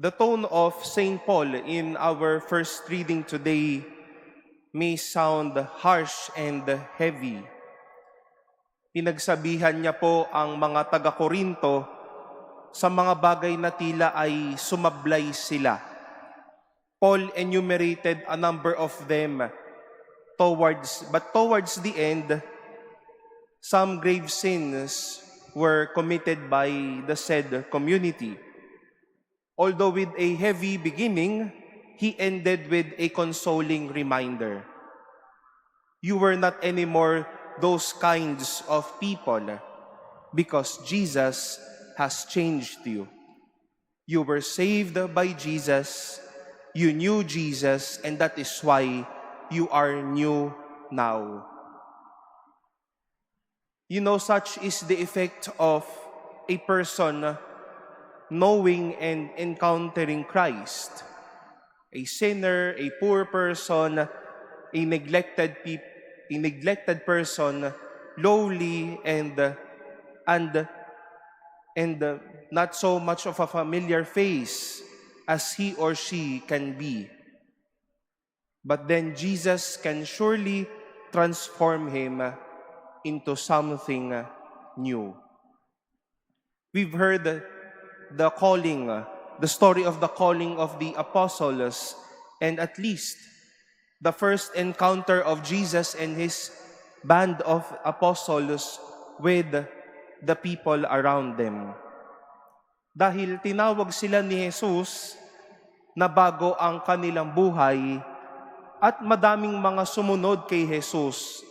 The tone of St. Paul in our first reading today may sound harsh and heavy. Pinagsabihan niya po ang mga taga-Korinto sa mga bagay na tila ay sumablay sila. Paul enumerated a number of them towards the end, some grave sins were committed by the said community. Although with a heavy beginning, he ended with a consoling reminder. You were not anymore those kinds of people because Jesus has changed you. You were saved by Jesus, you knew Jesus, and that is why you are new now. You know, such is the effect of a person knowing and encountering Christ. A sinner, a poor person, a neglected person, lowly and not so much of a familiar face as he or she can be. But then Jesus can surely transform him into something new. We've heard the story of the calling of the apostles, and at least the first encounter of Jesus and his band of apostles with the people around them. Dahil tinawag sila ni Jesus na bago ang kanilang buhay at madaming mga sumunod kay Jesus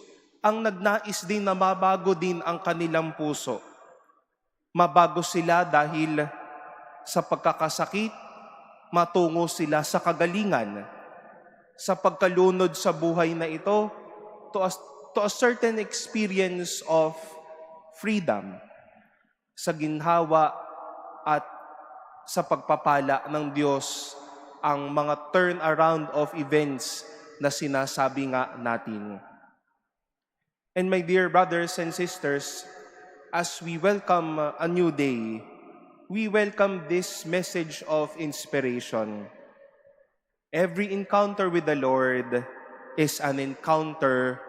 ang nagnais din na mabago din ang kanilang puso. Mabago sila dahil sa pagkakasakit, matungo sila sa kagalingan. Sa pagkalunod sa buhay na ito, to a certain experience of freedom, sa ginhawa at sa pagpapala ng Diyos, ang mga turnaround of events na sinasabi nga natin. And my dear brothers and sisters, as we welcome a new day, we welcome this message of inspiration. Every encounter with the Lord is an encounter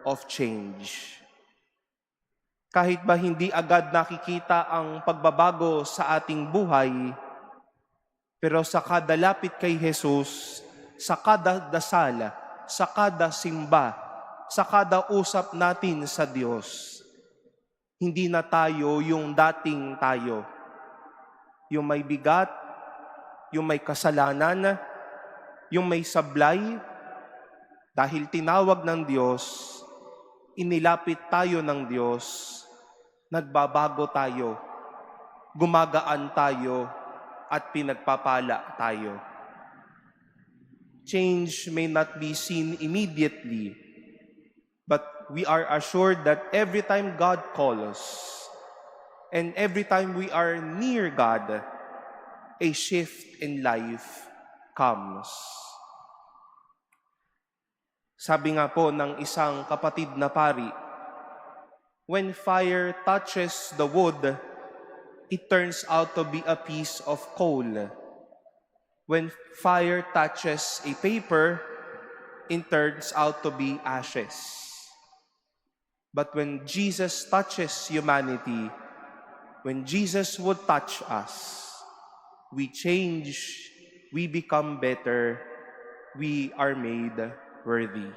of change. Kahit ba hindi agad nakikita ang pagbabago sa ating buhay, pero sa kada lapit kay Jesus, sa kada dasal, sa kada simba, sa kada usap natin sa Diyos, hindi na tayo yung dating tayo. Yung may bigat, yung may kasalanan, yung may sablay, dahil tinawag ng Diyos, inilapit tayo ng Diyos, nagbabago tayo, gumagaan tayo, at pinagpapala tayo. Change may not be seen immediately, but we are assured that every time God calls, and every time we are near God, a shift in life comes. Sabi nga po ng isang kapatid na pari, when fire touches the wood, it turns out to be a piece of coal. When fire touches a paper, it turns out to be ashes. But when Jesus touches humanity, when Jesus would touch us, we change, we become better, we are made worthy.